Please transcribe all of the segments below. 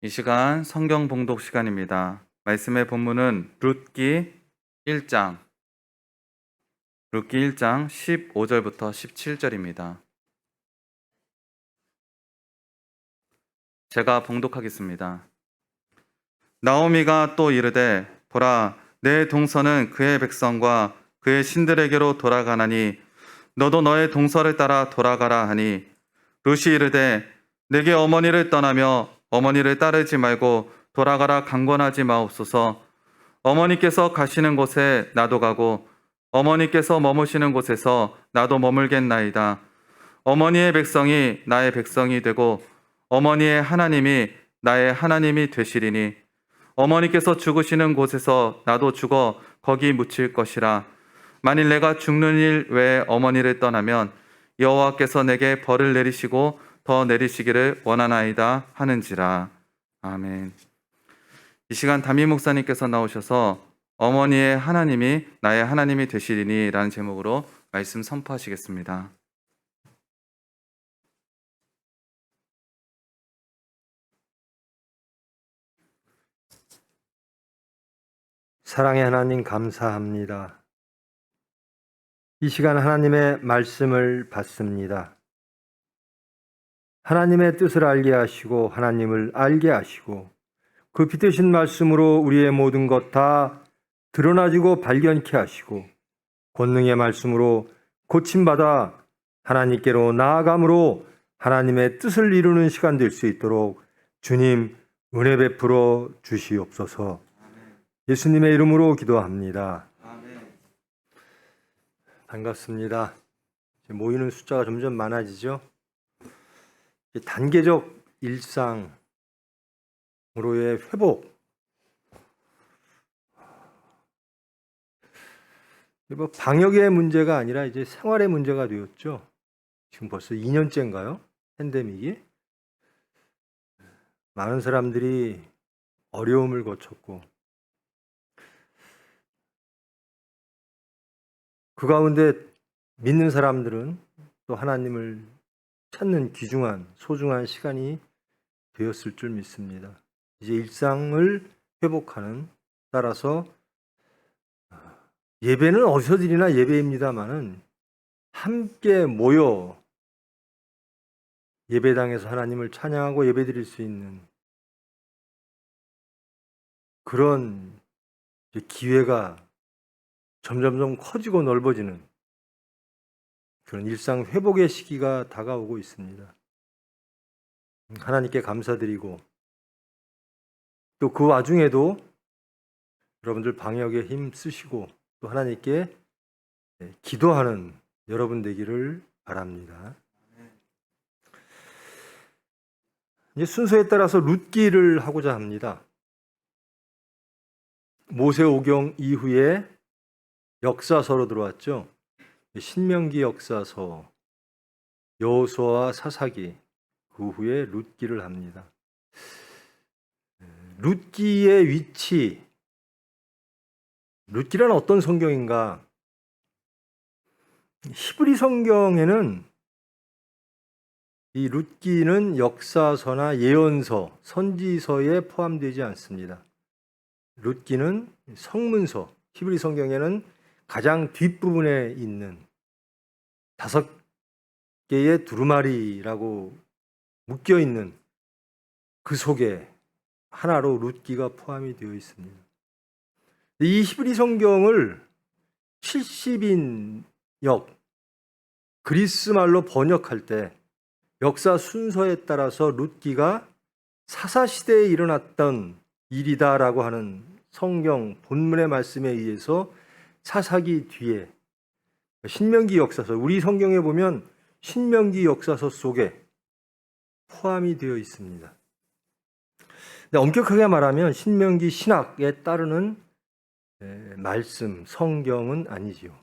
이 시간 성경 봉독 시간입니다. 말씀의 본문은 룻기 1장 15절부터 17절입니다. 제가 봉독하겠습니다. 나오미가 또 이르되 보라, 내 동서는 그의 백성과 그의 신들에게로 돌아가나니 너도 너의 동서를 따라 돌아가라 하니, 룻이 이르되 내게 어머니를 떠나며 어머니를 따르지 말고 돌아가라 강권하지 마옵소서. 어머니께서 가시는 곳에 나도 가고 어머니께서 머무시는 곳에서 나도 머물겠나이다. 어머니의 백성이 나의 백성이 되고 어머니의 하나님이 나의 하나님이 되시리니, 어머니께서 죽으시는 곳에서 나도 죽어 거기 묻힐 것이라. 만일 내가 죽는 일 외에 어머니를 떠나면 여호와께서 내게 벌을 내리시고 더 내리시기를 원하나이다 하는지라. 아멘. 이 시간 담임 목사님께서 나오셔서 어머니의 하나님이 나의 하나님이 되시리니 라는 제목으로 말씀 선포하시겠습니다. 사랑의 하나님, 감사합니다. 이 시간 하나님의 말씀을 받습니다. 하나님의 뜻을 알게 하시고 하나님을 알게 하시고 그 빛되신 말씀으로 우리의 모든 것 다 드러나지고 발견케 하시고 권능의 말씀으로 고침받아 하나님께로 나아감으로 하나님의 뜻을 이루는 시간 될 수 있도록 주님 은혜 베풀어 주시옵소서. 예수님의 이름으로 기도합니다. 반갑습니다. 모이는 숫자가 점점 많아지죠. 단계적 일상으로의 회복. 방역의 문제가 아니라 이제 생활의 문제가 되었죠. 지금 벌써 2년째인가요? 팬데믹이. 많은 사람들이 어려움을 거쳤고 그 가운데 믿는 사람들은 또 하나님을 찾는 귀중한 소중한 시간이 되었을 줄 믿습니다. 이제 일상을 회복하는, 따라서 예배는 어디서 드리나 예배입니다마는 함께 모여 예배당에서 하나님을 찬양하고 예배드릴 수 있는 그런 기회가 점점점 커지고 넓어지는 그런 일상 회복의 시기가 다가오고 있습니다. 하나님께 감사드리고 또 그 와중에도 여러분들 방역에 힘 쓰시고 또 하나님께 기도하는 여러분 되기를 바랍니다. 이제 순서에 따라서 룻기를 하고자 합니다. 모세오경 이후에 역사서로 들어왔죠. 신명기 역사서, 여호수아와 사사기, 그 후에 룻기를 합니다. 룻기의 위치, 룻기란 어떤 성경인가? 히브리 성경에는 이 룻기는 역사서나 예언서, 선지서에 포함되지 않습니다. 룻기는 성문서, 히브리 성경에는 가장 뒷부분에 있는 5개의 두루마리라고 묶여있는 그 속에 하나로 룻기가 포함이 되어 있습니다. 이 히브리 성경을 70인역 그리스 말로 번역할 때 역사 순서에 따라서 룻기가 사사시대에 일어났던 일이다라고 하는 성경 본문의 말씀에 의해서 사사기 뒤에 신명기 역사서, 우리 성경에 보면 신명기 역사서 속에 포함이 되어 있습니다. 엄격하게 말하면 신명기 신학에 따르는 말씀, 성경은 아니지요.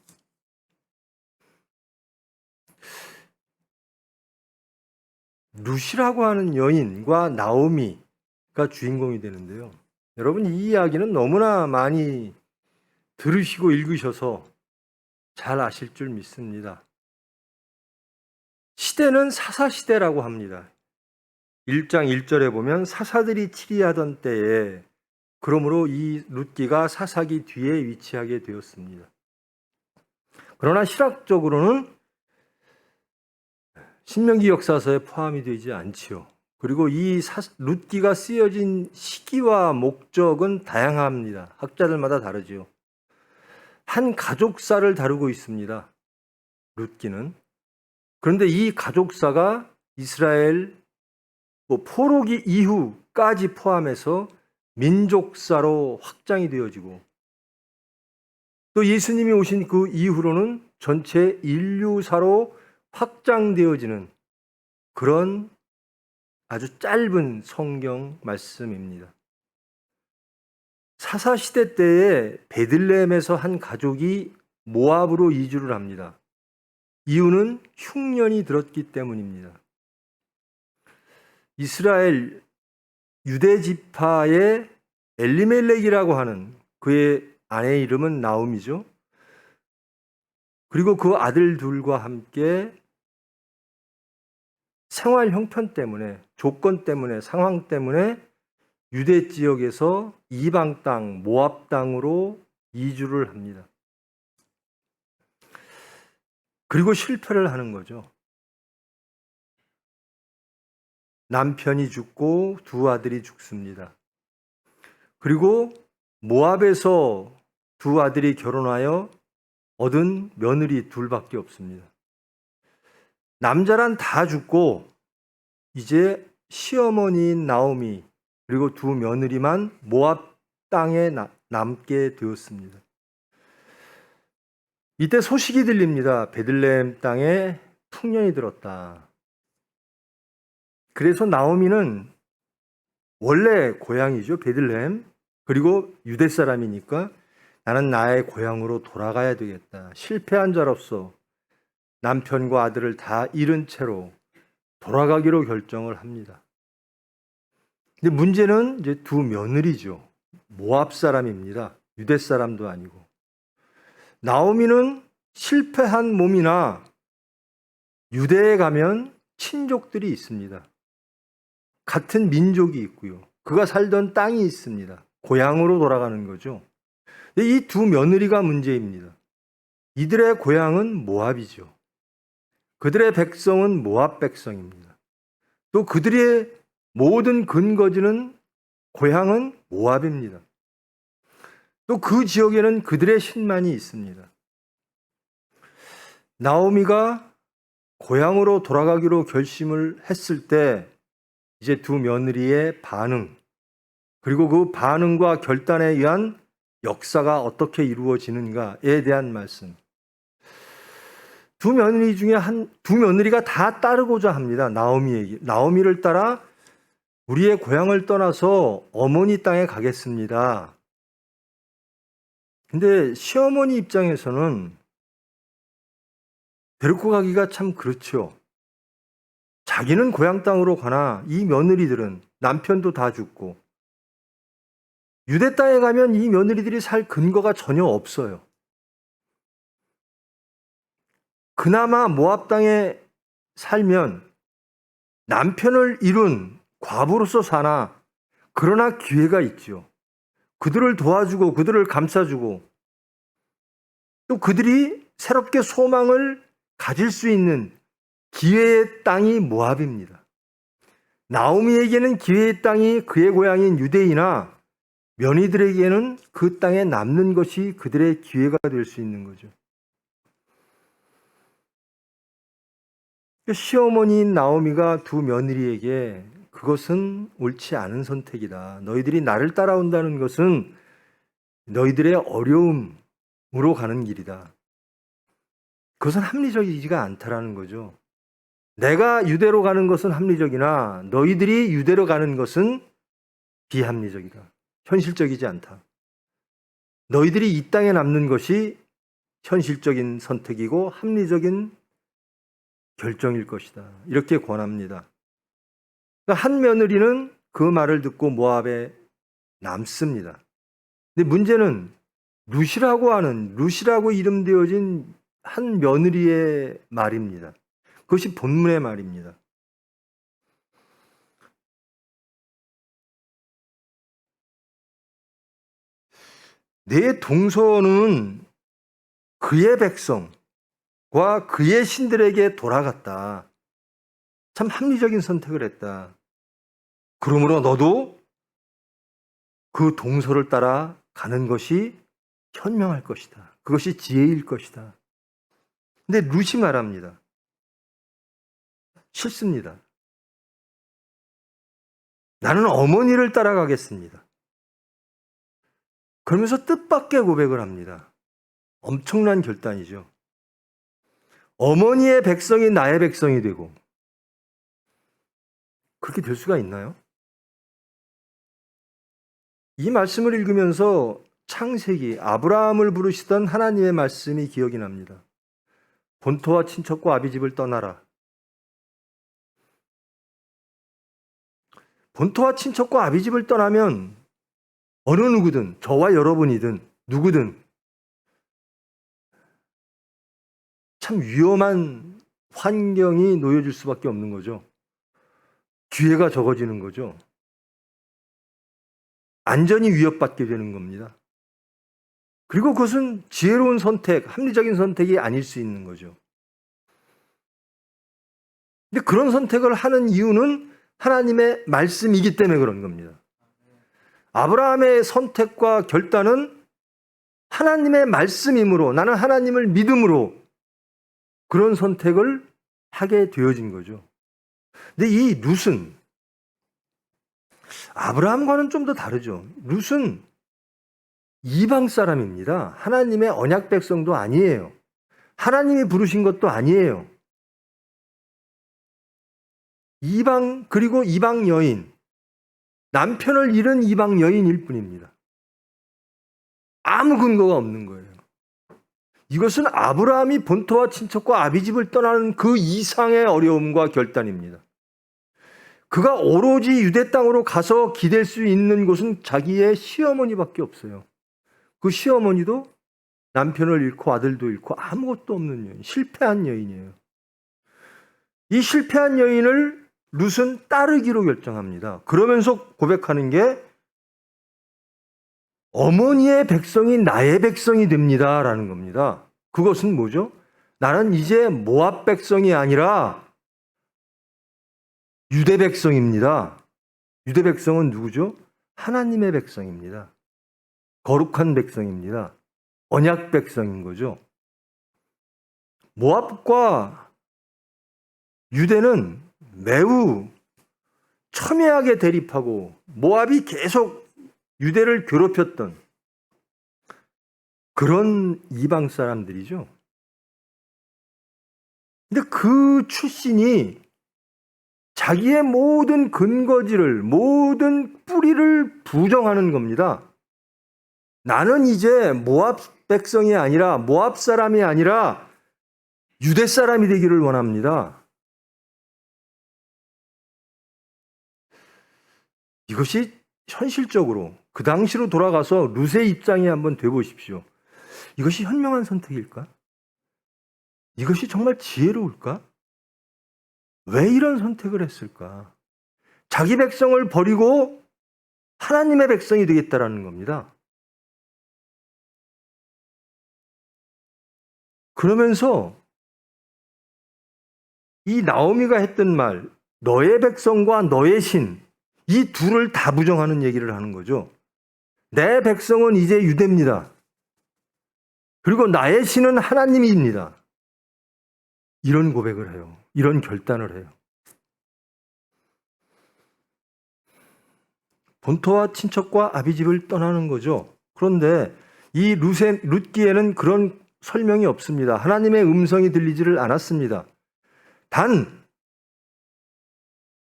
룻이라고 하는 여인과 나오미가 주인공이 되는데요. 여러분, 이 이야기는 너무나 많이 들으시고 읽으셔서 잘 아실 줄 믿습니다. 시대는 사사시대라고 합니다. 1장 1절에 보면 사사들이 치리하던 때에 그러므로 이 룻기가 사사기 뒤에 위치하게 되었습니다. 그러나 실학적으로는 신명기 역사서에 포함이 되지 않지요. 그리고 이 룻기가 쓰여진 시기와 목적은 다양합니다. 학자들마다 다르지요. 한 가족사를 다루고 있습니다. 룻기는. 그런데 이 가족사가 이스라엘 포로기 이후까지 포함해서 민족사로 확장이 되어지고 또 예수님이 오신 그 이후로는 전체 인류사로 확장되어지는 그런 아주 짧은 성경 말씀입니다. 사사시대 때에 베들레헴에서 한 가족이 모압으로 이주를 합니다. 이유는 흉년이 들었기 때문입니다. 이스라엘 유대 지파의 엘리멜렉이라고 하는 그의 아내의 이름은 나옴이죠. 그리고 그 아들 둘과 함께 생활 형편 때문에, 조건 때문에, 상황 때문에 유대 지역에서 이방 땅, 모압 땅으로 이주를 합니다. 그리고 실패를 하는 거죠. 남편이 죽고 두 아들이 죽습니다. 그리고 모압에서 두 아들이 결혼하여 얻은 며느리 둘밖에 없습니다. 남자란 다 죽고 이제 시어머니인 나오미 그리고 두 며느리만 모압 땅에 남게 되었습니다. 이때 소식이 들립니다. 베들레헴 땅에 풍년이 들었다. 그래서 나오미는 원래 고향이죠. 베들레헴. 그리고 유대 사람이니까 나는 나의 고향으로 돌아가야 되겠다. 실패한 자로서 남편과 아들을 다 잃은 채로 돌아가기로 결정을 합니다. 근데 문제는 이제 두 며느리죠. 모압 사람입니다. 유대 사람도 아니고. 나오미는 실패한 몸이나 유대에 가면 친족들이 있습니다. 같은 민족이 있고요. 그가 살던 땅이 있습니다. 고향으로 돌아가는 거죠. 이 두 며느리가 문제입니다. 이들의 고향은 모압이죠. 그들의 백성은 모압 백성입니다. 또 그들의 모든 근거지는 고향은 모압입니다. 또 그 지역에는 그들의 신만이 있습니다. 나오미가 고향으로 돌아가기로 결심을 했을 때 이제 두 며느리의 반응, 그리고 그 반응과 결단에 의한 역사가 어떻게 이루어지는가에 대한 말씀. 두 며느리 중에 두 며느리가 다 따르고자 합니다. 나오미를 따라 우리의 고향을 떠나서 어머니 땅에 가겠습니다. 근데 시어머니 입장에서는 데리고 가기가 참 그렇죠. 자기는 고향 땅으로 가나 이 며느리들은 남편도 다 죽고 유대 땅에 가면 이 며느리들이 살 근거가 전혀 없어요. 그나마 모압 땅에 살면 남편을 잃은 과부로서 사나 그러나 기회가 있죠. 그들을 도와주고 그들을 감싸주고 또 그들이 새롭게 소망을 가질 수 있는 기회의 땅이 모압입니다. 나오미에게는 기회의 땅이 그의 고향인 유대이나 며느리들에게는 그 땅에 남는 것이 그들의 기회가 될 수 있는 거죠. 시어머니인 나오미가 두 며느리에게 그것은 옳지 않은 선택이다. 너희들이 나를 따라온다는 것은 너희들의 어려움으로 가는 길이다. 그것은 합리적이지가 않다라는 거죠. 내가 유대로 가는 것은 합리적이나 너희들이 유대로 가는 것은 비합리적이다. 현실적이지 않다. 너희들이 이 땅에 남는 것이 현실적인 선택이고 합리적인 결정일 것이다. 이렇게 권합니다. 그러니까 한 며느리는 그 말을 듣고 모압에 남습니다. 근데 문제는 룻이라고 이름되어진 한 며느리의 말입니다. 그것이 본문의 말입니다. 내 동서는 그의 백성과 그의 신들에게 돌아갔다. 참 합리적인 선택을 했다. 그러므로 너도 그 동서를 따라 가는 것이 현명할 것이다. 그것이 지혜일 것이다. 근데 룻이 말합니다. 싫습니다. 나는 어머니를 따라가겠습니다. 그러면서 뜻밖의 고백을 합니다. 엄청난 결단이죠. 어머니의 백성이 나의 백성이 되고, 그렇게 될 수가 있나요? 이 말씀을 읽으면서 창세기 아브라함을 부르시던 하나님의 말씀이 기억이 납니다. 본토와 친척과 아비집을 떠나라. 본토와 친척과 아비집을 떠나면 어느 누구든, 저와 여러분이든 누구든 참 위험한 환경이 놓여질 수밖에 없는 거죠. 기회가 적어지는 거죠. 안전이 위협받게 되는 겁니다. 그리고 그것은 지혜로운 선택, 합리적인 선택이 아닐 수 있는 거죠. 근데 그런 선택을 하는 이유는 하나님의 말씀이기 때문에 그런 겁니다. 아브라함의 선택과 결단은 하나님의 말씀이므로, 나는 하나님을 믿음으로 그런 선택을 하게 되어진 거죠. 근데 이 룻은 아브라함과는 좀 더 다르죠. 룻은 이방 사람입니다. 하나님의 언약 백성도 아니에요. 하나님이 부르신 것도 아니에요. 그리고 이방 여인, 남편을 잃은 이방 여인일 뿐입니다. 아무 근거가 없는 거예요. 이것은 아브라함이 본토와 친척과 아비집을 떠나는 그 이상의 어려움과 결단입니다. 그가 오로지 유대 땅으로 가서 기댈 수 있는 곳은 자기의 시어머니밖에 없어요. 그 시어머니도 남편을 잃고 아들도 잃고 아무것도 없는 여인, 실패한 여인이에요. 이 실패한 여인을 룻은 따르기로 결정합니다. 그러면서 고백하는 게 어머니의 백성이 나의 백성이 됩니다라는 겁니다. 그것은 뭐죠? 나는 이제 모압 백성이 아니라 유대 백성입니다. 유대 백성은 누구죠? 하나님의 백성입니다. 거룩한 백성입니다. 언약 백성인 거죠. 모압과 유대는 매우 첨예하게 대립하고 모압이 계속 유대를 괴롭혔던 그런 이방 사람들이죠. 근데 그 출신이 자기의 모든 근거지를, 모든 뿌리를 부정하는 겁니다. 나는 이제 모압 백성이 아니라, 모압 사람이 아니라 유대 사람이 되기를 원합니다. 이것이 현실적으로 그 당시로 돌아가서 룻의 입장에 한번 돼보십시오. 이것이 현명한 선택일까? 이것이 정말 지혜로울까? 왜 이런 선택을 했을까? 자기 백성을 버리고 하나님의 백성이 되겠다라는 겁니다. 그러면서 이 나오미가 했던 말, 너의 백성과 너의 신, 이 둘을 다 부정하는 얘기를 하는 거죠. 내 백성은 이제 유대입니다. 그리고 나의 신은 하나님입니다. 이런 고백을 해요. 이런 결단을 해요. 본토와 친척과 아비집을 떠나는 거죠. 그런데 이 룻기에는 그런 설명이 없습니다. 하나님의 음성이 들리지를 않았습니다. 단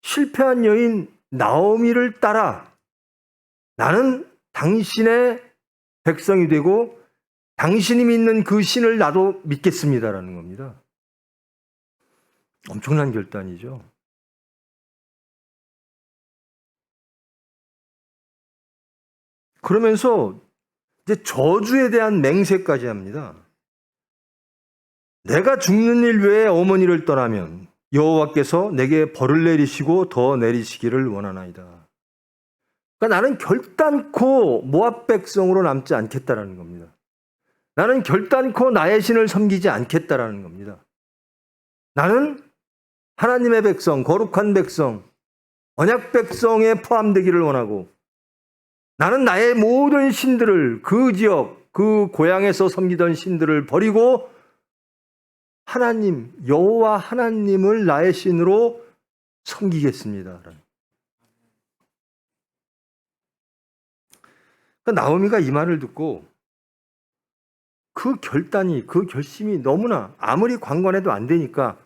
실패한 여인 나오미를 따라 나는 당신의 백성이 되고 당신이 믿는 그 신을 나도 믿겠습니다라는 겁니다. 엄청난 결단이죠. 그러면서 이제 저주에 대한 맹세까지 합니다. 내가 죽는 일 외에 어머니를 떠나면 여호와께서 내게 벌을 내리시고 더 내리시기를 원하나이다. 그러니까 나는 결단코 모압 백성으로 남지 않겠다라는 겁니다. 나는 결단코 나의 신을 섬기지 않겠다라는 겁니다. 나는 하나님의 백성, 거룩한 백성, 언약 백성에 포함되기를 원하고, 나는 나의 모든 신들을, 그 지역, 그 고향에서 섬기던 신들을 버리고 하나님, 여호와 하나님을 나의 신으로 섬기겠습니다. 그러니까 나오미가 이 말을 듣고 그 결단이, 그 결심이 너무나 아무리 관관해도 안 되니까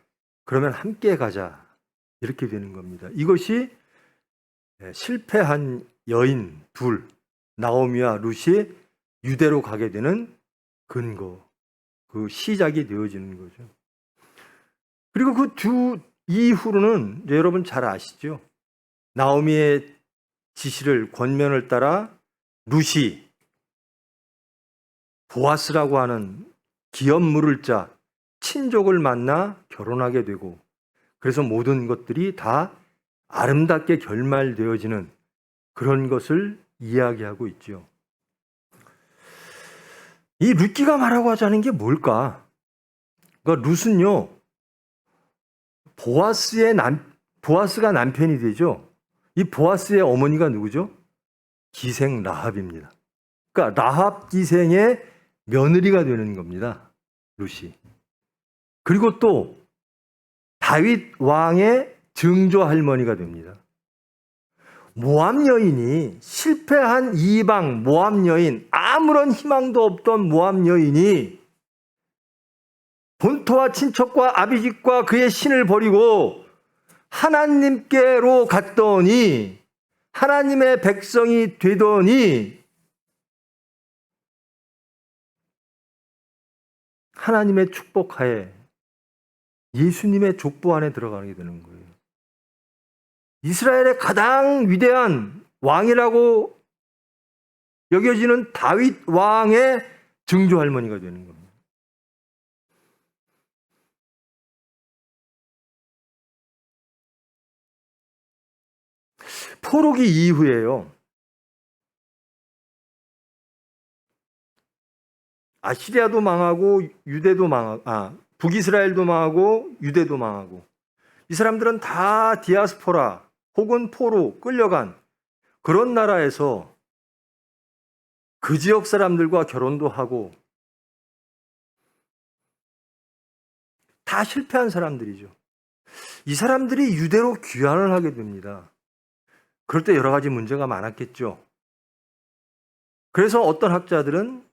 그러면 함께 가자. 이렇게 되는 겁니다. 이것이 실패한 여인 둘, 나오미와 룻이 유대로 가게 되는 근거, 그 시작이 되어지는 거죠. 그리고 그 두 이후로는 여러분 잘 아시죠? 나오미의 지시를, 권면을 따라 룻이 보아스라고 하는 기업 물을 자 친족을 만나 결혼하게 되고, 그래서 모든 것들이 다 아름답게 결말되어지는 그런 것을 이야기하고 있죠. 이 룻기가 말하고 하자는 게 뭘까? 그러니까 룻은요, 보아스가 남편이 되죠. 이 보아스의 어머니가 누구죠? 기생 라합입니다. 그러니까 라합 기생의 며느리가 되는 겁니다, 룻이. 그리고 또 다윗 왕의 증조 할머니가 됩니다. 모압 여인이, 실패한 이방 모압 여인, 아무런 희망도 없던 모압 여인이 본토와 친척과 아비집과 그의 신을 버리고 하나님께로 갔더니, 하나님의 백성이 되더니 하나님의 축복하에 예수님의 족보 안에 들어가게 되는 거예요. 이스라엘의 가장 위대한 왕이라고 여겨지는 다윗 왕의 증조 할머니가 되는 겁니다. 포로기 이후에요, 아시리아도 망하고 유대도 망하고, 북이스라엘도 망하고 유대도 망하고, 이 사람들은 다 디아스포라 혹은 포로 끌려간 그런 나라에서 그 지역 사람들과 결혼도 하고 다 실패한 사람들이죠. 이 사람들이 유대로 귀환을 하게 됩니다. 그럴 때 여러 가지 문제가 많았겠죠. 그래서 어떤 학자들은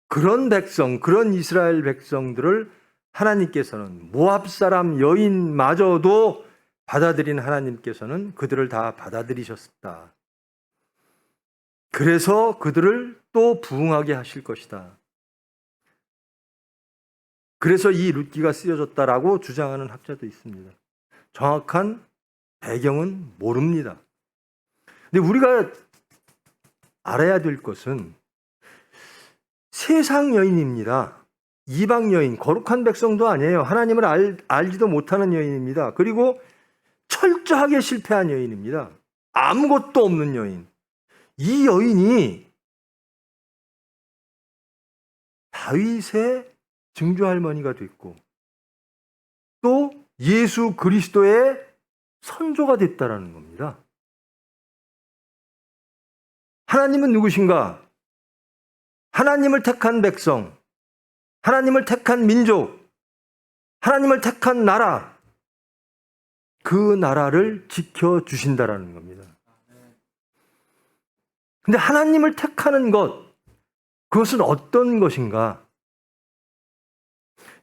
그런 백성, 그런 이스라엘 백성들을 하나님께서는, 모압 사람 여인마저도 받아들인 하나님께서는 그들을 다 받아들이셨다. 그래서 그들을 또 부흥하게 하실 것이다. 그래서 이 룻기가 쓰여졌다라고 주장하는 학자도 있습니다. 정확한 배경은 모릅니다. 근데 우리가 알아야 될 것은 세상 여인입니다. 이방 여인, 거룩한 백성도 아니에요. 하나님을 알지도 못하는 여인입니다. 그리고 철저하게 실패한 여인입니다. 아무것도 없는 여인. 이 여인이 다윗의 증조 할머니가 됐고 또 예수 그리스도의 선조가 됐다라는 겁니다. 하나님은 누구신가? 하나님을 택한 백성, 하나님을 택한 민족, 하나님을 택한 나라, 그 나라를 지켜주신다라는 겁니다. 근데 하나님을 택하는 것, 그것은 어떤 것인가?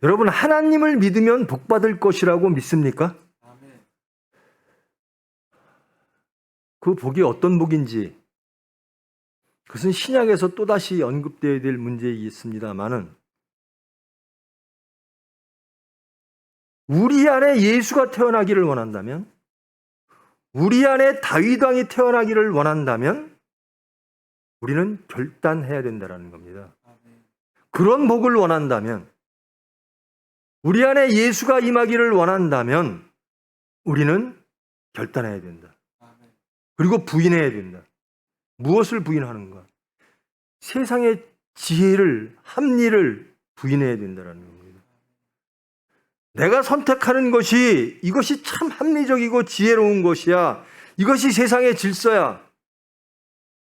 여러분, 하나님을 믿으면 복받을 것이라고 믿습니까? 그 복이 어떤 복인지, 그것은 신약에서 또다시 언급되어야 될 문제이겠습니다만은, 우리 안에 예수가 태어나기를 원한다면, 우리 안에 다윗 왕이 태어나기를 원한다면 우리는 결단해야 된다는 겁니다. 그런 복을 원한다면, 우리 안에 예수가 임하기를 원한다면 우리는 결단해야 된다. 그리고 부인해야 된다. 무엇을 부인하는가? 세상의 지혜를, 합리를 부인해야 된다는 겁니다. 내가 선택하는 것이 이것이 참 합리적이고 지혜로운 것이야. 이것이 세상의 질서야.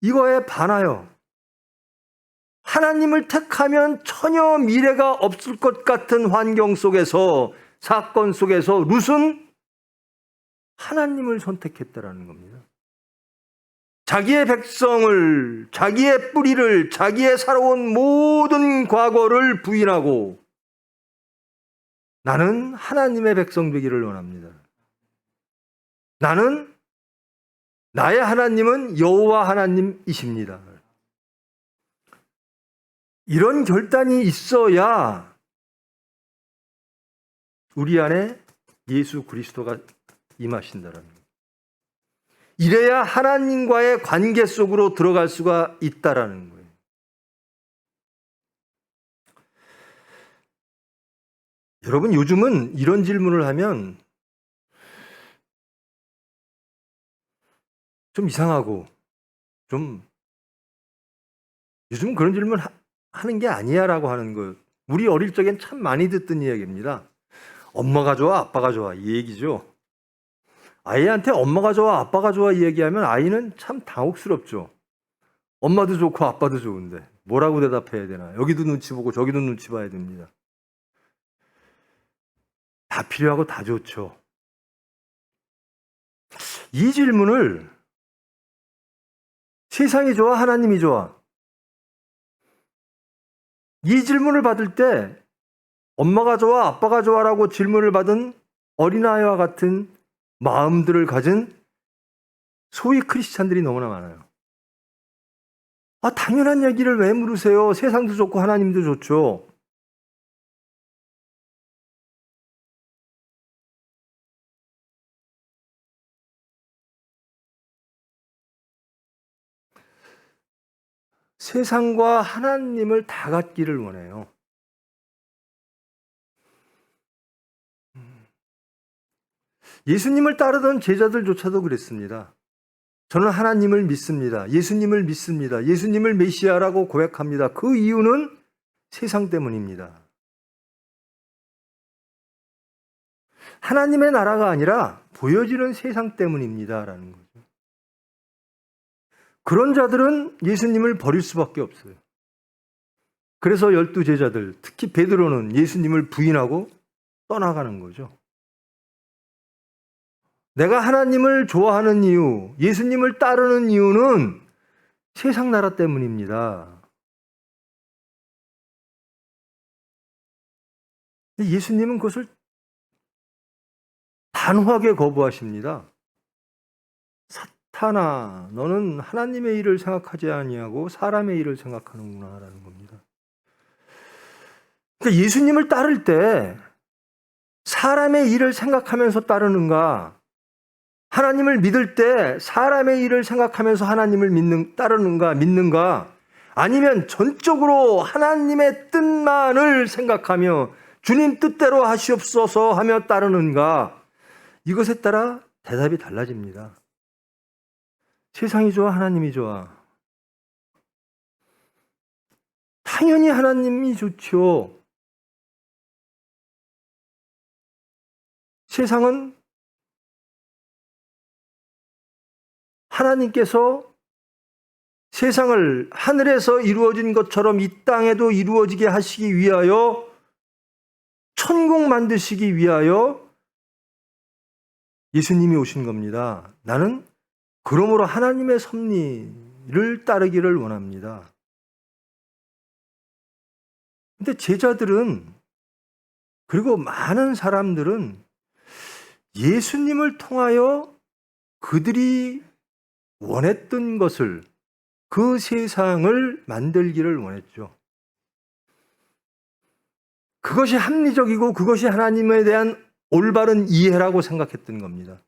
이거에 반하여 하나님을 택하면 전혀 미래가 없을 것 같은 환경 속에서, 사건 속에서 룻은 하나님을 선택했다라는 겁니다. 자기의 백성을, 자기의 뿌리를, 자기의 살아온 모든 과거를 부인하고 나는 하나님의 백성 되기를 원합니다. 나의 하나님은 여호와 하나님이십니다. 이런 결단이 있어야 우리 안에 예수 그리스도가 임하신다라는 거예요. 이래야 하나님과의 관계 속으로 들어갈 수가 있다라는 거예요. 여러분, 요즘은 이런 질문을 하면 좀 이상하고 요즘은 그런 질문 하는 게 아니야 라고 하는 거, 우리 어릴 적엔 참 많이 듣던 이야기입니다. 엄마가 좋아, 아빠가 좋아, 이 얘기죠. 아이한테 엄마가 좋아, 아빠가 좋아 이 얘기하면 아이는 참 당혹스럽죠. 엄마도 좋고 아빠도 좋은데 뭐라고 대답해야 되나? 여기도 눈치 보고 저기도 눈치 봐야 됩니다. 다 필요하고 다 좋죠. 이 질문을 세상이 좋아, 하나님이 좋아, 이 질문을 받을 때 엄마가 좋아, 아빠가 좋아라고 질문을 받은 어린아이와 같은 마음들을 가진 소위 크리스찬들이 너무나 많아요. 당연한 얘기를 왜 물으세요? 세상도 좋고 하나님도 좋죠. 세상과 하나님을 다 갖기를 원해요. 예수님을 따르던 제자들조차도 그랬습니다. 저는 하나님을 믿습니다. 예수님을 믿습니다. 예수님을 메시아라고 고백합니다. 그 이유는 세상 때문입니다. 하나님의 나라가 아니라 보여지는 세상 때문입니다. 라는 거죠. 그런 자들은 예수님을 버릴 수밖에 없어요. 그래서 12 제자들, 특히 베드로는 예수님을 부인하고 떠나가는 거죠. 내가 하나님을 좋아하는 이유, 예수님을 따르는 이유는 세상 나라 때문입니다. 예수님은 그것을 단호하게 거부하십니다. 사탄아, 너는 하나님의 일을 생각하지 아니하고 사람의 일을 생각하는구나라는 겁니다. 그러니까 예수님을 따를 때 사람의 일을 생각하면서 따르는가, 하나님을 믿을 때 사람의 일을 생각하면서 하나님을 믿는가, 아니면 전적으로 하나님의 뜻만을 생각하며 주님 뜻대로 하시옵소서 하며 따르는가, 이것에 따라 대답이 달라집니다. 세상이 좋아, 하나님이 좋아? 당연히 하나님이 좋죠. 세상은 하나님께서 세상을 하늘에서 이루어진 것처럼 이 땅에도 이루어지게 하시기 위하여, 천국 만드시기 위하여 예수님이 오신 겁니다. 나는 그러므로 하나님의 섭리를 따르기를 원합니다. 근데 제자들은, 그리고 많은 사람들은 예수님을 통하여 그들이 원했던 것을, 그 세상을 만들기를 원했죠. 그것이 합리적이고 그것이 하나님에 대한 올바른 이해라고 생각했던 겁니다.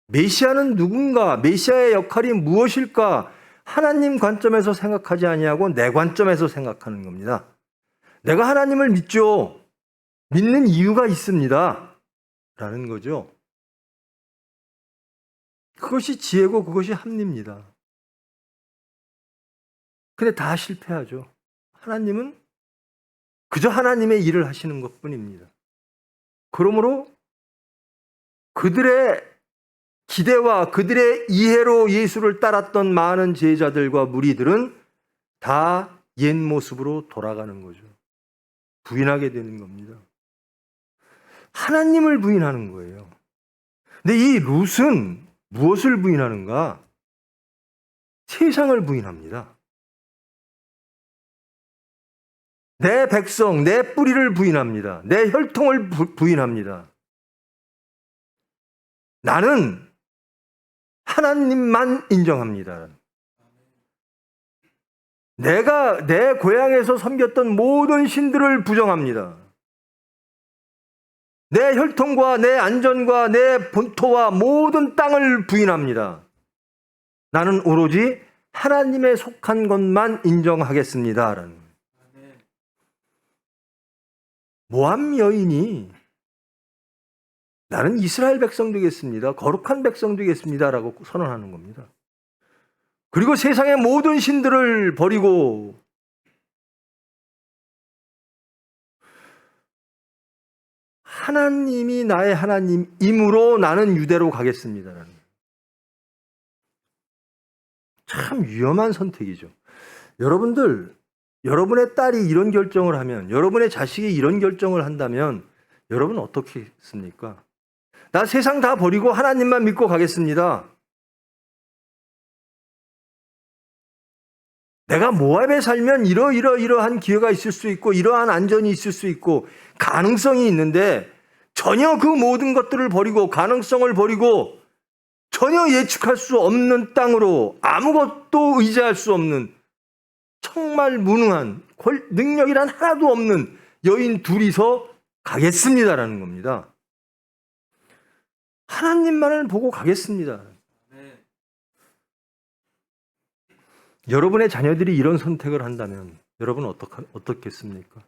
메시아는 누군가, 메시아의 역할이 무엇일까, 하나님 관점에서 생각하지 아니하고 내 관점에서 생각하는 겁니다. 내가 하나님을 믿죠. 믿는 이유가 있습니다. 라는 거죠. 그것이 지혜고 그것이 합리입니다. 근데 다 실패하죠. 하나님은 그저 하나님의 일을 하시는 것뿐입니다. 그러므로 그들의 기대와 그들의 이해로 예수를 따랐던 많은 제자들과 무리들은 다 옛 모습으로 돌아가는 거죠. 부인하게 되는 겁니다. 하나님을 부인하는 거예요. 근데 이 룻은 무엇을 부인하는가? 세상을 부인합니다. 내 백성, 내 뿌리를 부인합니다. 내 혈통을 부인합니다. 나는 하나님만 인정합니다. 내가 내 고향에서 섬겼던 모든 신들을 부정합니다. 내 혈통과 내 안전과 내 본토와 모든 땅을 부인합니다. 나는 오로지 하나님에 속한 것만 인정하겠습니다. 모함 여인이 나는 이스라엘 백성 되겠습니다. 거룩한 백성 되겠습니다. 라고 선언하는 겁니다. 그리고 세상의 모든 신들을 버리고 하나님이 나의 하나님이므로 나는 유대로 가겠습니다. 참 위험한 선택이죠. 여러분들, 여러분의 딸이 이런 결정을 하면, 여러분의 자식이 이런 결정을 한다면 여러분 어떻게 했습니까? 나 세상 다 버리고 하나님만 믿고 가겠습니다. 내가 모압에 살면 이러한 기회가 있을 수 있고 이러한 안전이 있을 수 있고 가능성이 있는데 전혀 그 모든 것들을 버리고 가능성을 버리고 전혀 예측할 수 없는 땅으로 아무것도 의지할 수 없는 정말 무능한 능력이란 하나도 없는 여인 둘이서 가겠습니다라는 겁니다. 하나님만을 보고 가겠습니다. 여러분의 자녀들이 이런 선택을 한다면 여러분은 어떻겠습니까?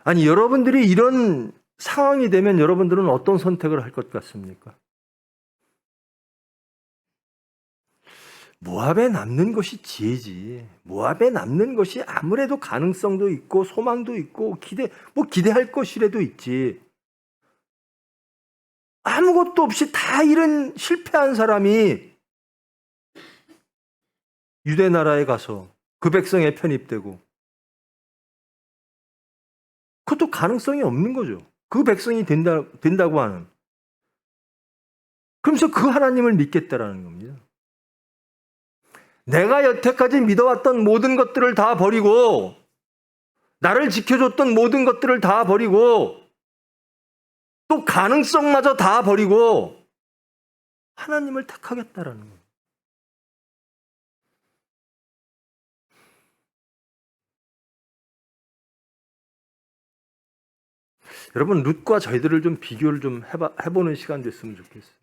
아니, 여러분들이 이런 상황이 되면 여러분들은 어떤 선택을 할 것 같습니까? 모압에 남는 것이 지혜지. 모압에 남는 것이 아무래도 가능성도 있고 소망도 있고 기대할 것이라도 있지. 아무것도 없이 다 이런 실패한 사람이 유대 나라에 가서 그 백성에 편입되고 그것도 가능성이 없는 거죠. 그 백성이 된다고 하는. 그러면서 그 하나님을 믿겠다라는 겁니다. 내가 여태까지 믿어왔던 모든 것들을 다 버리고 나를 지켜줬던 모든 것들을 다 버리고 또 가능성마저 다 버리고 하나님을 택하겠다라는 거예요. 여러분, 룻과 저희들을 좀 비교를 좀 해보는 시간 됐으면 좋겠어요.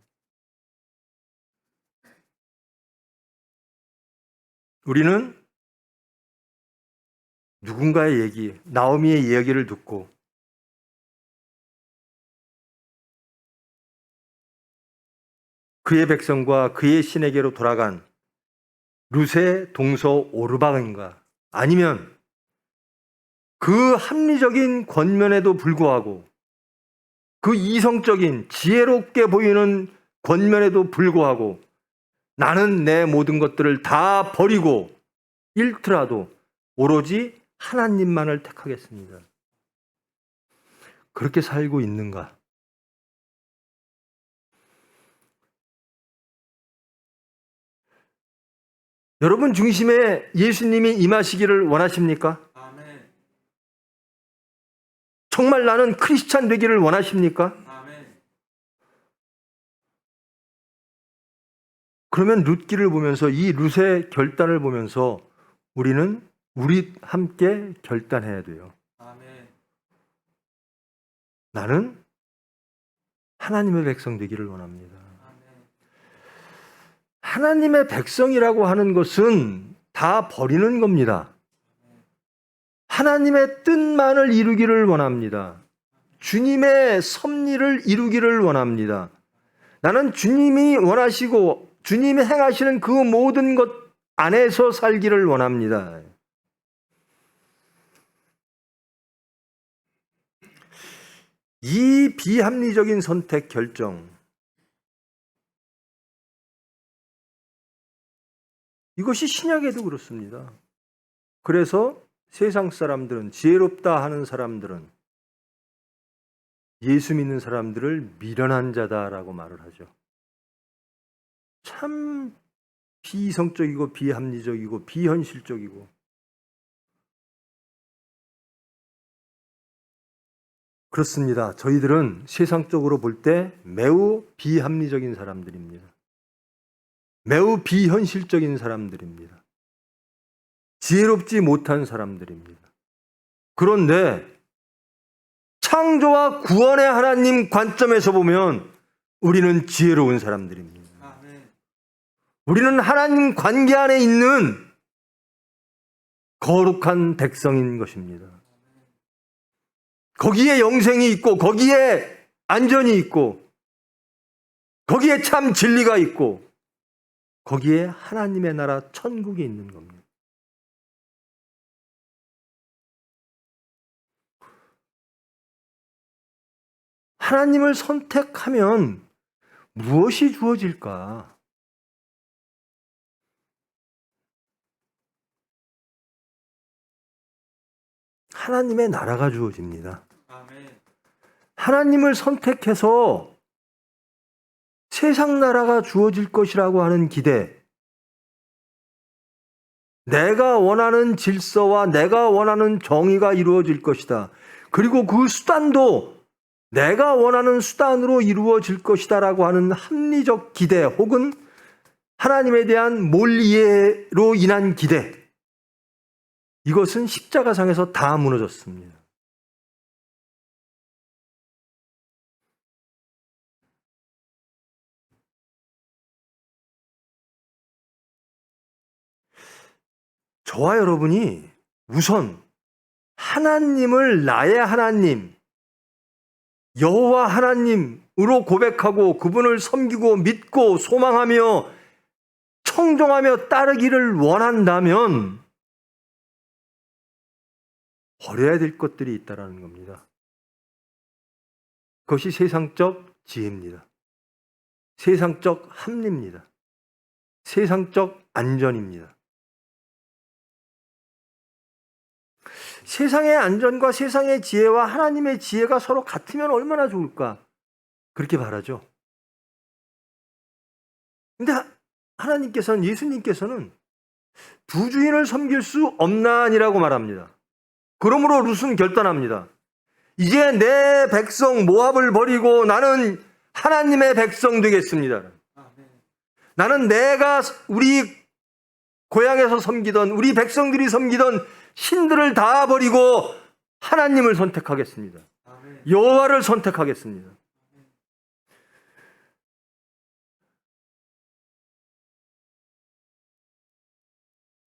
우리는 누군가의 얘기, 나오미의 이야기를 듣고 그의 백성과 그의 신에게로 돌아간 룻의 동서 오르박인가, 아니면 그 합리적인 권면에도 불구하고 그 이성적인 지혜롭게 보이는 권면에도 불구하고 나는 내 모든 것들을 다 버리고 잃더라도 오로지 하나님만을 택하겠습니다. 그렇게 살고 있는가? 여러분 중심에 예수님이 임하시기를 원하십니까? 아멘. 정말 나는 크리스찬 되기를 원하십니까? 아멘. 그러면 룻기를 보면서 이 룻의 결단을 보면서 우리 함께 결단해야 돼요. 아멘. 나는 하나님의 백성 되기를 원합니다. 하나님의 백성이라고 하는 것은 다 버리는 겁니다. 하나님의 뜻만을 이루기를 원합니다. 주님의 섭리를 이루기를 원합니다. 나는 주님이 원하시고 주님이 행하시는 그 모든 것 안에서 살기를 원합니다. 이 비합리적인 선택 결정, 이것이 신약에도 그렇습니다. 그래서 세상 사람들은, 지혜롭다 하는 사람들은 예수 믿는 사람들을 미련한 자다라고 말을 하죠. 참 비이성적이고 비합리적이고 비현실적이고, 그렇습니다. 저희들은 세상적으로 볼 때 매우 비합리적인 사람들입니다. 매우 비현실적인 사람들입니다. 지혜롭지 못한 사람들입니다. 그런데 창조와 구원의 하나님 관점에서 보면 우리는 지혜로운 사람들입니다. 우리는 하나님 관계 안에 있는 거룩한 백성인 것입니다. 거기에 영생이 있고, 거기에 안전이 있고, 거기에 참 진리가 있고, 거기에 하나님의 나라 천국이 있는 겁니다. 하나님을 선택하면 무엇이 주어질까? 하나님의 나라가 주어집니다. 하나님을 선택해서 세상 나라가 주어질 것이라고 하는 기대, 내가 원하는 질서와 내가 원하는 정의가 이루어질 것이다. 그리고 그 수단도 내가 원하는 수단으로 이루어질 것이다라고 하는 합리적 기대 혹은 하나님에 대한 몰이해로 인한 기대, 이것은 십자가상에서 다 무너졌습니다. 저와 여러분이 우선 하나님을 나의 하나님, 여호와 하나님으로 고백하고 그분을 섬기고 믿고 소망하며 청종하며 따르기를 원한다면 버려야 될 것들이 있다는 겁니다. 그것이 세상적 지혜입니다. 세상적 합리입니다. 세상적 안전입니다. 세상의 안전과 세상의 지혜와 하나님의 지혜가 서로 같으면 얼마나 좋을까? 그렇게 바라죠. 근데 하나님께서는, 예수님께서는 두 주인을 섬길 수 없나니라고 말합니다. 그러므로 룻은 결단합니다. 이제 내 백성 모압을 버리고 나는 하나님의 백성 되겠습니다. 나는 내가 우리 고향에서 섬기던, 우리 백성들이 섬기던 신들을 다 버리고 하나님을 선택하겠습니다. 여호와를 선택하겠습니다.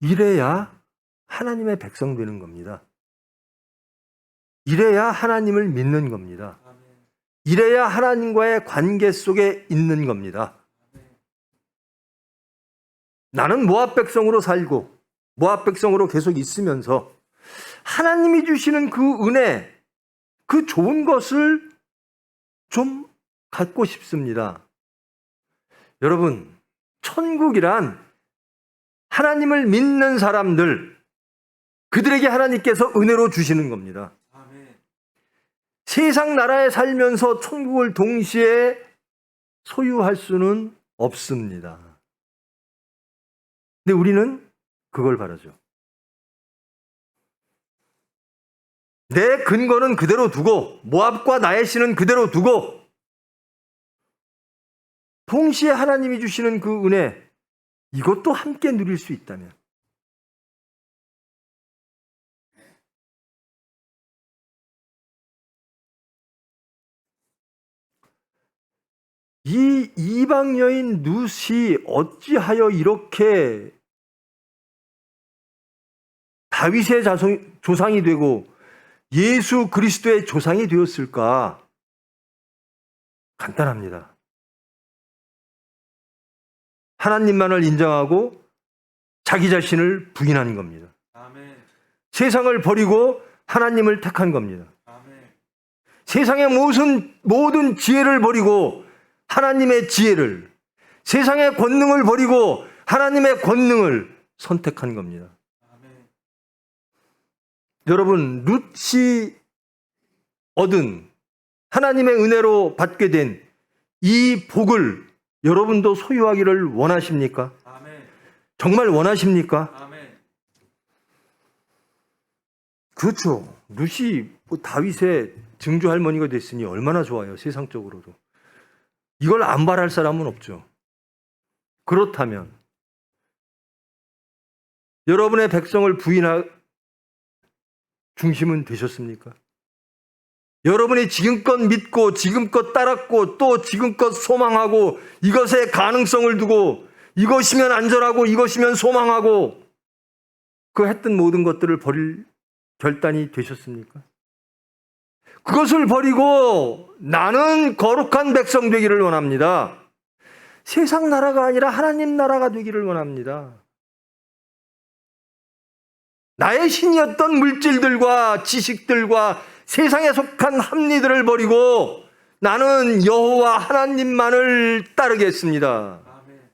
이래야 하나님의 백성 되는 겁니다. 이래야 하나님을 믿는 겁니다. 이래야 하나님과의 관계 속에 있는 겁니다. 나는 모압 백성으로 살고 모압 백성으로 계속 있으면서 하나님이 주시는 그 은혜, 그 좋은 것을 좀 갖고 싶습니다. 여러분, 천국이란 하나님을 믿는 사람들, 그들에게 하나님께서 은혜로 주시는 겁니다. 세상 나라에 살면서 천국을 동시에 소유할 수는 없습니다. 근데 우리는 그걸 바라죠. 내 근거는 그대로 두고, 모압과 나의 신은 그대로 두고, 동시에 하나님이 주시는 그 은혜, 이것도 함께 누릴 수 있다면, 이 이방 여인 룻이 어찌하여 이렇게 다윗의 조상이 되고 예수 그리스도의 조상이 되었을까? 간단합니다. 하나님만을 인정하고 자기 자신을 부인한 겁니다. 아멘. 세상을 버리고 하나님을 택한 겁니다. 아멘. 세상의 모든 지혜를 버리고 하나님의 지혜를, 세상의 권능을 버리고 하나님의 권능을 선택한 겁니다. 아멘. 여러분, 룻이 얻은 하나님의 은혜로 받게 된 이 복을 여러분도 소유하기를 원하십니까? 아멘. 정말 원하십니까? 아멘. 그렇죠. 룻이 다윗의 증조 할머니가 됐으니 얼마나 좋아요, 세상적으로도. 이걸 안 바랄 사람은 없죠. 그렇다면 여러분의 백성을 부인할 중심은 되셨습니까? 여러분이 지금껏 믿고 지금껏 따랐고 또 지금껏 소망하고 이것에 가능성을 두고 이것이면 안전하고 이것이면 소망하고 그 했던 모든 것들을 버릴 결단이 되셨습니까? 그것을 버리고 나는 거룩한 백성 되기를 원합니다. 세상 나라가 아니라 하나님 나라가 되기를 원합니다. 나의 신이었던 물질들과 지식들과 세상에 속한 합리들을 버리고 나는 여호와 하나님만을 따르겠습니다. 아멘.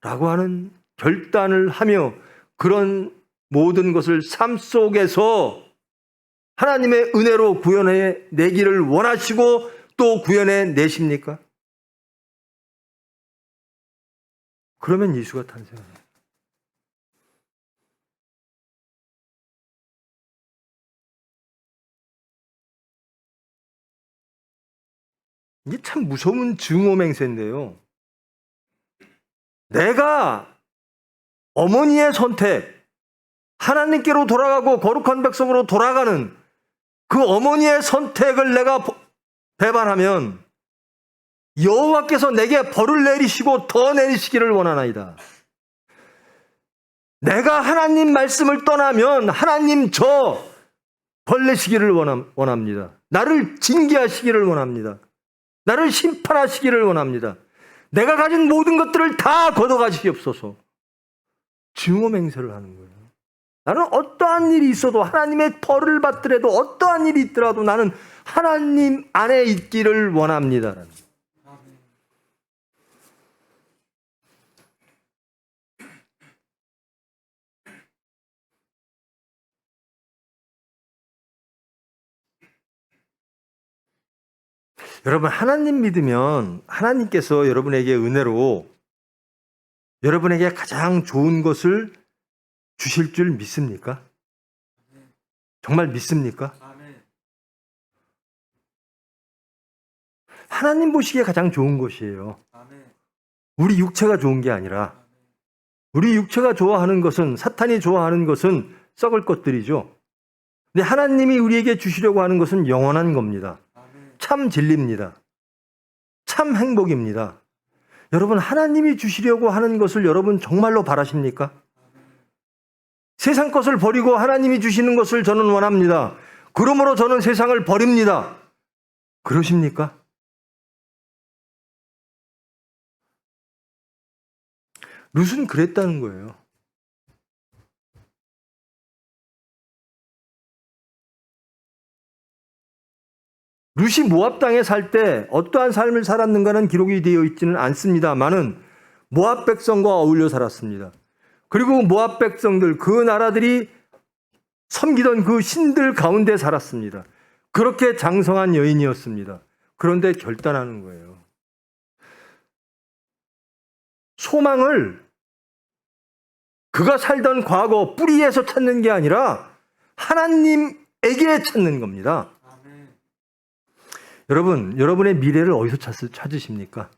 라고 하는 결단을 하며 그런 모든 것을 삶 속에서 하나님의 은혜로 구현해 내기를 원하시고 또 구현해 내십니까? 그러면 예수가 탄생합니다. 이게 참 무서운 증오맹세인데요. 내가 어머니의 선택, 하나님께로 돌아가고 거룩한 백성으로 돌아가는 그 어머니의 선택을 내가 배반하면 여호와께서 내게 벌을 내리시고 더 내리시기를 원하나이다. 내가 하나님 말씀을 떠나면 하나님 저 벌 내시기를 원합니다. 나를 징계하시기를 원합니다. 나를 심판하시기를 원합니다. 내가 가진 모든 것들을 다 걷어가시옵소서. 증오맹세를 하는 거예요. 나는 어떠한 일이 있어도 하나님의 벌을 받더라도 어떠한 일이 있더라도 나는 하나님 안에 있기를 원합니다. 여러분, 하나님 믿으면 하나님께서 여러분에게 은혜로 여러분에게 가장 좋은 것을 주실 줄 믿습니까? 정말 믿습니까? 아멘. 하나님 보시기에 가장 좋은 것이에요. 아멘. 우리 육체가 좋은 게 아니라 우리 육체가 좋아하는 것은, 사탄이 좋아하는 것은 썩을 것들이죠. 근데 하나님이 우리에게 주시려고 하는 것은 영원한 겁니다. 참 진리입니다. 참 행복입니다. 여러분, 하나님이 주시려고 하는 것을 여러분 정말로 바라십니까? 세상 것을 버리고 하나님이 주시는 것을 저는 원합니다. 그러므로 저는 세상을 버립니다. 그러십니까? 룻은 그랬다는 거예요. 룻이 모압 땅에 살 때 어떠한 삶을 살았는가는 기록이 되어 있지는 않습니다만은 모압 백성과 어울려 살았습니다. 그리고 모압 백성들, 그 나라들이 섬기던 그 신들 가운데 살았습니다. 그렇게 장성한 여인이었습니다. 그런데 결단하는 거예요. 소망을 그가 살던 과거 뿌리에서 찾는 게 아니라 하나님에게 찾는 겁니다. 여러분, 여러분의 미래를 어디서 찾으십니까?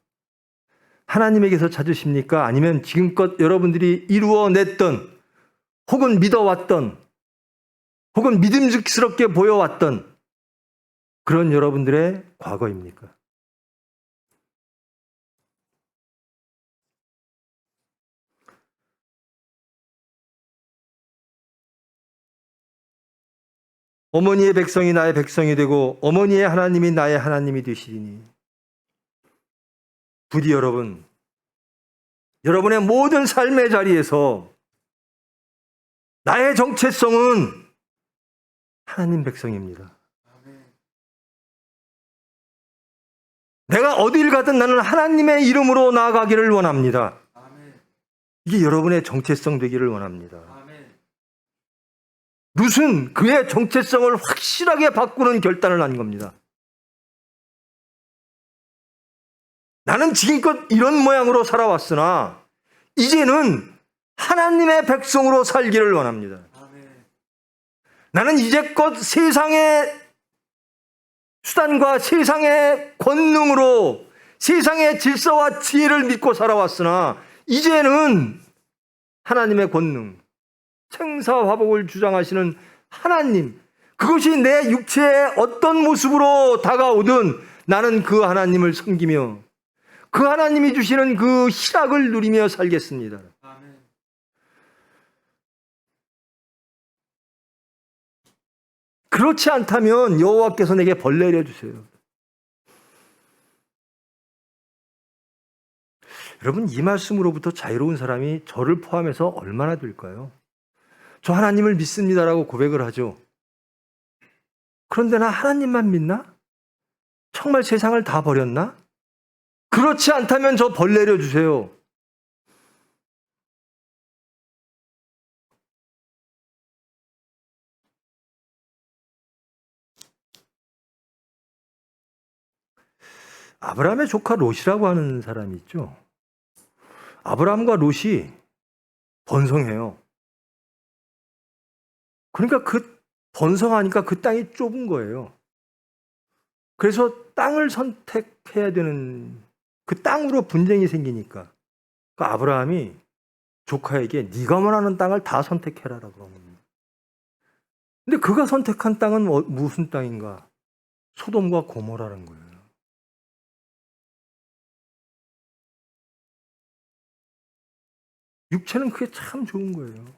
하나님에게서 찾으십니까? 아니면 지금껏 여러분들이 이루어냈던, 혹은 믿어왔던, 혹은 믿음직스럽게 보여왔던 그런 여러분들의 과거입니까? 어머니의 백성이 나의 백성이 되고 어머니의 하나님이 나의 하나님이 되시리니. 부디 여러분, 여러분의 모든 삶의 자리에서 나의 정체성은 하나님 백성입니다. 내가 어딜 가든 나는 하나님의 이름으로 나아가기를 원합니다. 이게 여러분의 정체성 되기를 원합니다. 룻은 그의 정체성을 확실하게 바꾸는 결단을 한 겁니다. 나는 지금껏 이런 모양으로 살아왔으나 이제는 하나님의 백성으로 살기를 원합니다. 나는 이제껏 세상의 수단과 세상의 권능으로 세상의 질서와 지혜를 믿고 살아왔으나 이제는 하나님의 권능, 생사화복을 주장하시는 하나님, 그것이 내 육체의 어떤 모습으로 다가오든 나는 그 하나님을 섬기며 그 하나님이 주시는 그 희락을 누리며 살겠습니다. 그렇지 않다면 여호와께서 내게 벌 내려주세요. 여러분, 이 말씀으로부터 자유로운 사람이 저를 포함해서 얼마나 될까요? 저 하나님을 믿습니다라고 고백을 하죠. 그런데 나 하나님만 믿나? 정말 세상을 다 버렸나? 그렇지 않다면 저 벌 내려주세요. 아브라함의 조카 롯이라고 하는 사람이 있죠. 아브라함과 롯이 번성해요. 그러니까 그 번성하니까 그 땅이 좁은 거예요. 그래서 땅을 선택해야 되는, 그 땅으로 분쟁이 생기니까 그 아브라함이 조카에게 네가 원하는 땅을 다 선택해라라고 그런 겁니다. 근데 그가 선택한 땅은 무슨 땅인가? 소돔과 고모라는 거예요. 육체는 그게 참 좋은 거예요.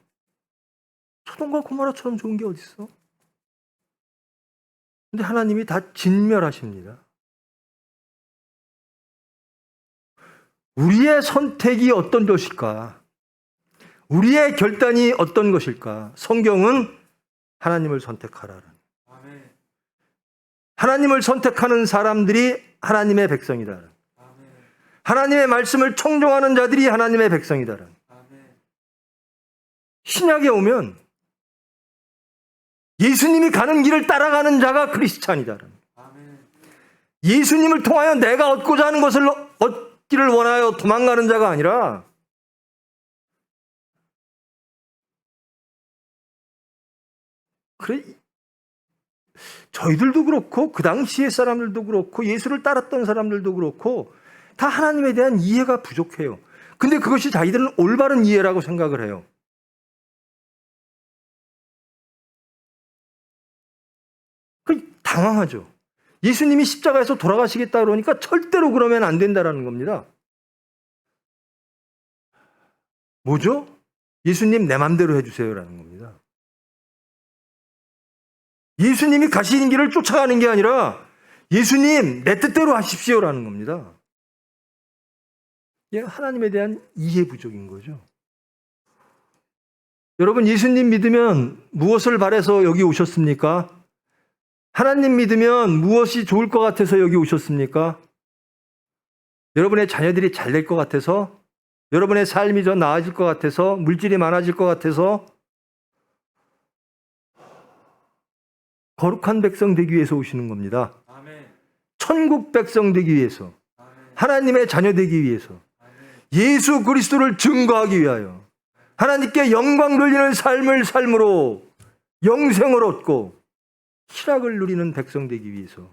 소돔과 고모라처럼 좋은 게 어딨어? 근데 하나님이 다 진멸하십니다. 우리의 선택이 어떤 것일까? 우리의 결단이 어떤 것일까? 성경은 하나님을 선택하라는. 하나님을 선택하는 사람들이 하나님의 백성이다. 하나님의 말씀을 청종하는 자들이 하나님의 백성이다. 신약에 오면 예수님이 가는 길을 따라가는 자가 크리스찬이다. 예수님을 통하여 내가 얻고자 하는 것을 얻기를 원하여 도망가는 자가 아니라 그래, 저희들도 그렇고 그 당시의 사람들도 그렇고 예수를 따랐던 사람들도 그렇고 다 하나님에 대한 이해가 부족해요. 근데 그것이 자기들은 올바른 이해라고 생각을 해요. 당황하죠. 예수님이 십자가에서 돌아가시겠다 그러니까 절대로 그러면 안 된다라는 겁니다. 뭐죠? 예수님 내 맘대로 해주세요라는 겁니다. 예수님이 가시는 길을 쫓아가는 게 아니라 예수님 내 뜻대로 하십시오라는 겁니다. 이게 하나님에 대한 이해 부족인 거죠. 여러분, 예수님 믿으면 무엇을 바라서 여기 오셨습니까? 하나님 믿으면 무엇이 좋을 것 같아서 여기 오셨습니까? 여러분의 자녀들이 잘 될 것 같아서? 여러분의 삶이 더 나아질 것 같아서? 물질이 많아질 것 같아서? 거룩한 백성 되기 위해서 오시는 겁니다. 천국 백성 되기 위해서, 하나님의 자녀 되기 위해서, 예수 그리스도를 증거하기 위하여 하나님께 영광 돌리는 삶을 삶으로 영생을 얻고 희락을 누리는 백성 되기 위해서,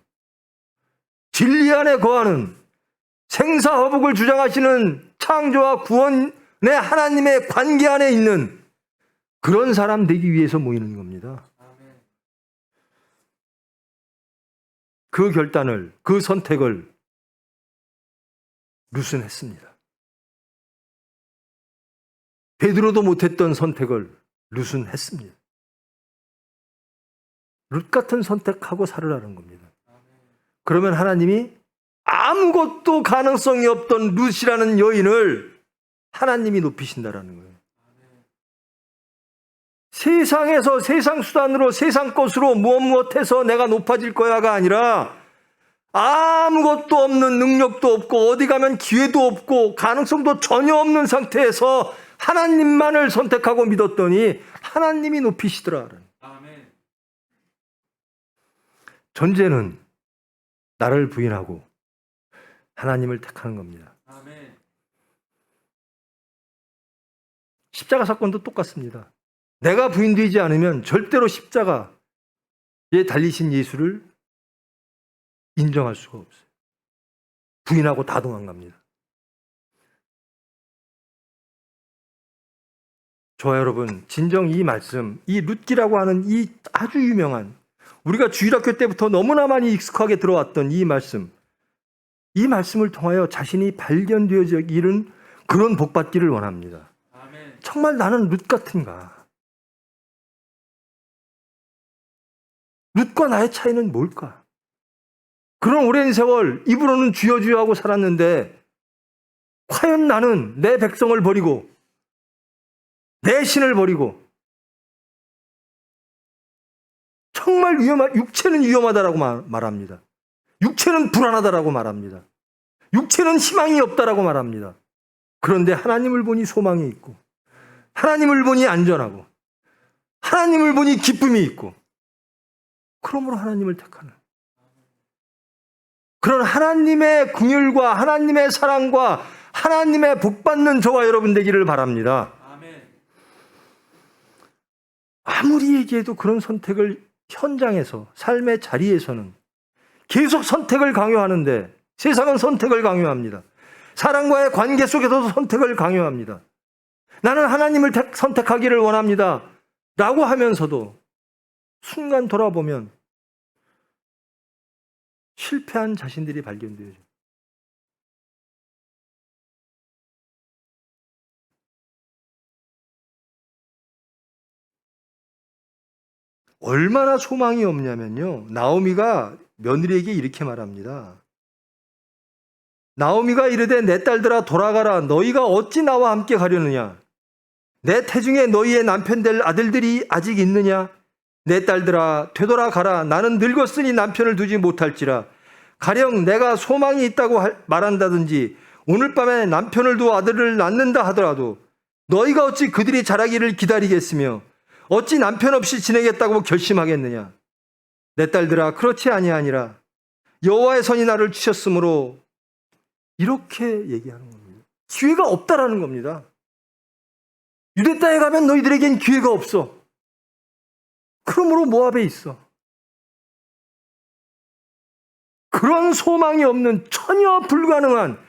진리 안에 거하는 생사화복을 주장하시는 창조와 구원의 하나님의 관계 안에 있는 그런 사람 되기 위해서 모이는 겁니다. 그 결단을, 그 선택을 룻은 했습니다. 베드로도 못했던 선택을 룻은 했습니다. 룻 같은 선택하고 살으라는 겁니다. 그러면 하나님이 아무것도 가능성이 없던 룻이라는 여인을 하나님이 높이신다라는 거예요. 세상에서 세상 수단으로 세상 것으로 무엇해서 내가 높아질 거야가 아니라 아무것도 없는, 능력도 없고 어디 가면 기회도 없고 가능성도 전혀 없는 상태에서 하나님만을 선택하고 믿었더니 하나님이 높이시더라. 아멘. 전제는 나를 부인하고 하나님을 택하는 겁니다. 아멘. 십자가 사건도 똑같습니다. 내가 부인되지 않으면 절대로 십자가에 달리신 예수를 인정할 수가 없어요. 부인하고 다 도망갑니다. 저와 여러분, 진정 이 말씀, 이 룻기라고 하는 이 아주 유명한, 우리가 주일학교 때부터 너무나 많이 익숙하게 들어왔던 이 말씀을 통하여 자신이 발견되어지는 그런 복받기를 원합니다. 아멘. 정말 나는 룻 같은가? 룻과 나의 차이는 뭘까? 그런 오랜 세월 입으로는 주여 주여 하고 살았는데 과연 나는 내 백성을 버리고 내 신을 버리고 정말 육체는 위험하다라고 말합니다. 육체는 불안하다라고 말합니다. 육체는 희망이 없다라고 말합니다. 그런데 하나님을 보니 소망이 있고 하나님을 보니 안전하고 하나님을 보니 기쁨이 있고 그러므로 하나님을 택하는 그런 하나님의 긍휼과 하나님의 사랑과 하나님의 복받는 저와 여러분 되기를 바랍니다. 아멘. 아무리 얘기해도 그런 선택을 현장에서 삶의 자리에서는 계속 선택을 강요하는데 세상은 선택을 강요합니다. 사람과의 관계 속에서도 선택을 강요합니다. 나는 하나님을 선택하기를 원합니다 라고 하면서도 순간 돌아보면 실패한 자신들이 발견되어요. 얼마나 소망이 없냐면요. 나오미가 며느리에게 이렇게 말합니다. 나오미가 이르되 내 딸들아 돌아가라. 너희가 어찌 나와 함께 가려느냐? 내 태중에 너희의 남편 될 아들들이 아직 있느냐? 내 딸들아 되돌아가라. 나는 늙었으니 남편을 두지 못할지라. 가령 내가 소망이 있다고 말한다든지 오늘 밤에 남편을 두어 아들을 낳는다 하더라도 너희가 어찌 그들이 자라기를 기다리겠으며 어찌 남편 없이 지내겠다고 결심하겠느냐? 내 딸들아 그렇지 아니하니라. 여호와의 선이 나를 주셨으므로 이렇게 얘기하는 겁니다. 기회가 없다라는 겁니다. 유대 땅에 가면 너희들에겐 기회가 없어. 그러므로 모압에 있어. 그런 소망이 없는 전혀 불가능한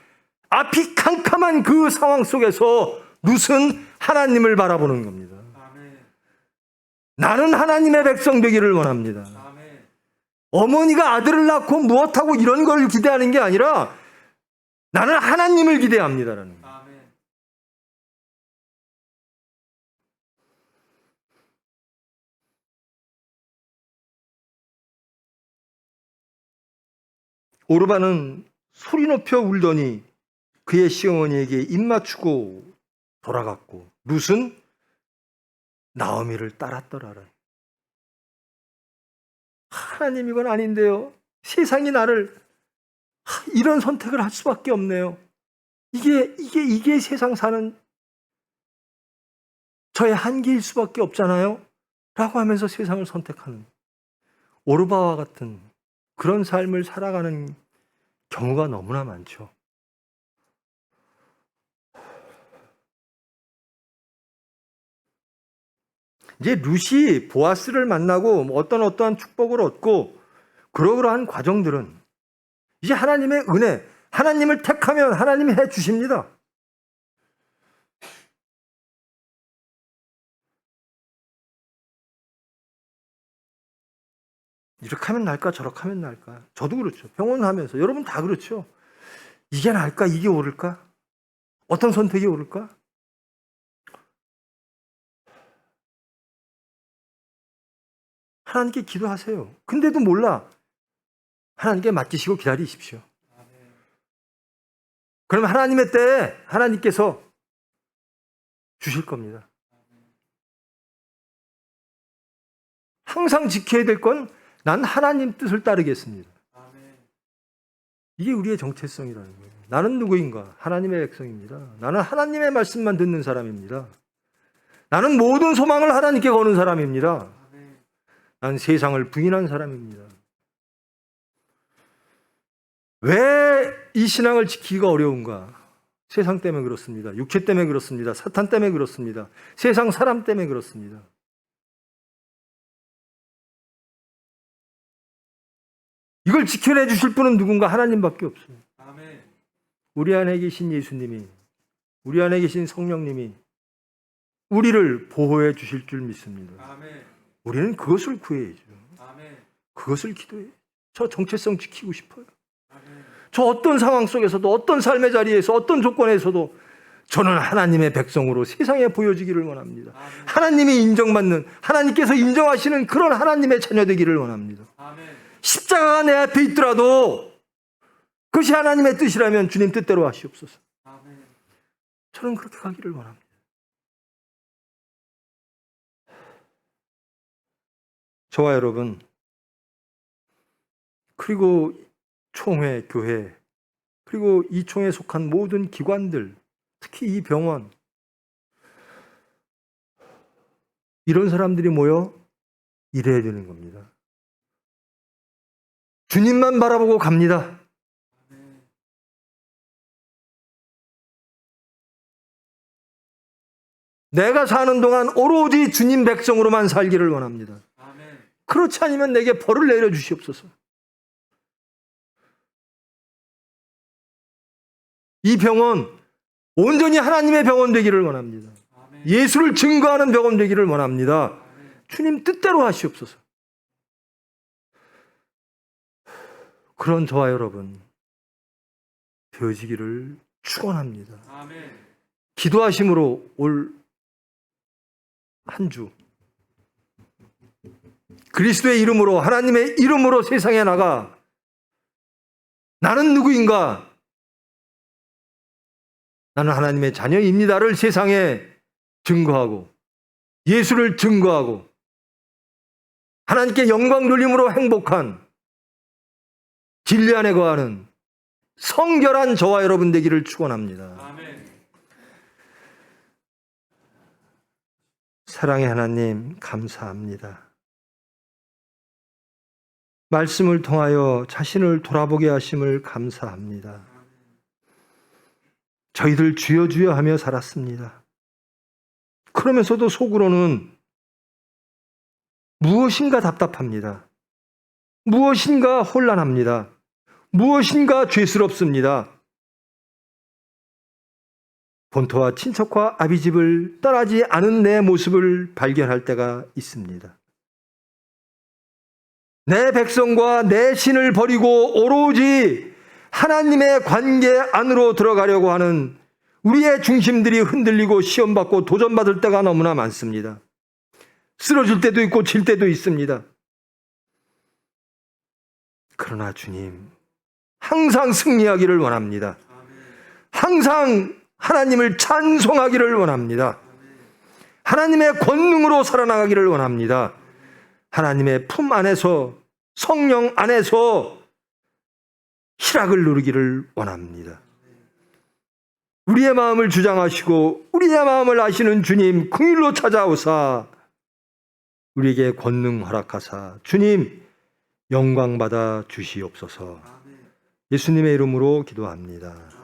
앞이 캄캄한 그 상황 속에서 룻은 하나님을 바라보는 겁니다. 아멘. 나는 하나님의 백성 되기를 원합니다. 아멘. 어머니가 아들을 낳고 무엇하고 이런 걸 기대하는 게 아니라 나는 하나님을 기대합니다라는 거예요. 아멘. 오르바는 소리 높여 울더니 그의 시어머니에게 입 맞추고 돌아갔고 룻은 나오미를 따랐더라. 하나님 이건 아닌데요. 세상이 나를 이런 선택을 할 수밖에 없네요. 이게 세상 사는 저의 한계일 수밖에 없잖아요. 라고 하면서 세상을 선택하는 오르바와 같은 그런 삶을 살아가는 경우가 너무나 많죠. 이제 룻이 보아스를 만나고 어떠한 축복을 얻고 그러한 과정들은 이제 하나님의 은혜, 하나님을 택하면 하나님이 해 주십니다. 이렇게 하면 나을까 저렇게 하면 나을까. 저도 그렇죠. 병원 하면서 여러분 다 그렇죠. 이게 나을까 이게 옳을까? 어떤 선택이 옳을까? 하나님께 기도하세요. 근데도 몰라. 하나님께 맡기시고 기다리십시오. 그럼 하나님의 때에 하나님께서 주실 겁니다. 항상 지켜야 될 건 난 하나님 뜻을 따르겠습니다. 이게 우리의 정체성이라는 거예요. 나는 누구인가? 하나님의 백성입니다. 나는 하나님의 말씀만 듣는 사람입니다. 나는 모든 소망을 하나님께 거는 사람입니다. 나는 세상을 부인한 사람입니다. 왜 이 신앙을 지키기가 어려운가? 세상 때문에 그렇습니다. 육체 때문에 그렇습니다. 사탄 때문에 그렇습니다. 세상 사람 때문에 그렇습니다. 이걸 지켜내 주실 분은 누군가? 하나님밖에 없어요. 우리 안에 계신 예수님이, 우리 안에 계신 성령님이 우리를 보호해 주실 줄 믿습니다. 우리는 그것을 구해야죠. 그것을 기도해요. 저 정체성 지키고 싶어요. 저 어떤 상황 속에서도, 어떤 삶의 자리에서, 어떤 조건에서도 저는 하나님의 백성으로 세상에 보여지기를 원합니다. 하나님이 인정받는, 하나님께서 인정하시는 그런 하나님의 자녀 되기를 원합니다. 십자가가 내 앞에 있더라도 그것이 하나님의 뜻이라면 주님 뜻대로 하시옵소서. 저는 그렇게 가기를 원합니다. 저와 여러분, 그리고 총회, 교회, 그리고 이 총회에 속한 모든 기관들, 특히 이 병원, 이런 사람들이 모여 일해야 되는 겁니다. 주님만 바라보고 갑니다. 내가 사는 동안 오로지 주님 백성으로만 살기를 원합니다. 그렇지 않으면 내게 벌을 내려 주시옵소서. 이 병원 온전히 하나님의 병원 되기를 원합니다. 예수를 증거하는 병원 되기를 원합니다. 주님 뜻대로 하시옵소서. 그런 저와 여러분 되어지기를 축원합니다. 기도하심으로 올 한 주 그리스도의 이름으로, 하나님의 이름으로 세상에 나가 나는 누구인가? 나는 하나님의 자녀입니다를 세상에 증거하고 예수를 증거하고 하나님께 영광 돌림으로 행복한 진리 안에 거하는 성결한 저와 여러분 되기를 축원합니다. 사랑의 하나님 감사합니다. 말씀을 통하여 자신을 돌아보게 하심을 감사합니다. 저희들 주여 주여 하며 살았습니다. 그러면서도 속으로는 무엇인가 답답합니다. 무엇인가 혼란합니다. 무엇인가 죄스럽습니다. 본토와 친척과 아비집을 떠나지 않은 내 모습을 발견할 때가 있습니다. 내 백성과 내 신을 버리고 오로지 하나님의 관계 안으로 들어가려고 하는 우리의 중심들이 흔들리고 시험받고 도전받을 때가 너무나 많습니다. 쓰러질 때도 있고 질 때도 있습니다. 그러나 주님, 항상 승리하기를 원합니다. 항상 하나님을 찬송하기를 원합니다. 하나님의 권능으로 살아나가기를 원합니다. 하나님의 품 안에서, 성령 안에서 희락을 누리기를 원합니다. 우리의 마음을 주장하시고 우리의 마음을 아시는 주님, 긍휼로 찾아오사 우리에게 권능 허락하사 주님 영광 받아 주시옵소서. 예수님의 이름으로 기도합니다.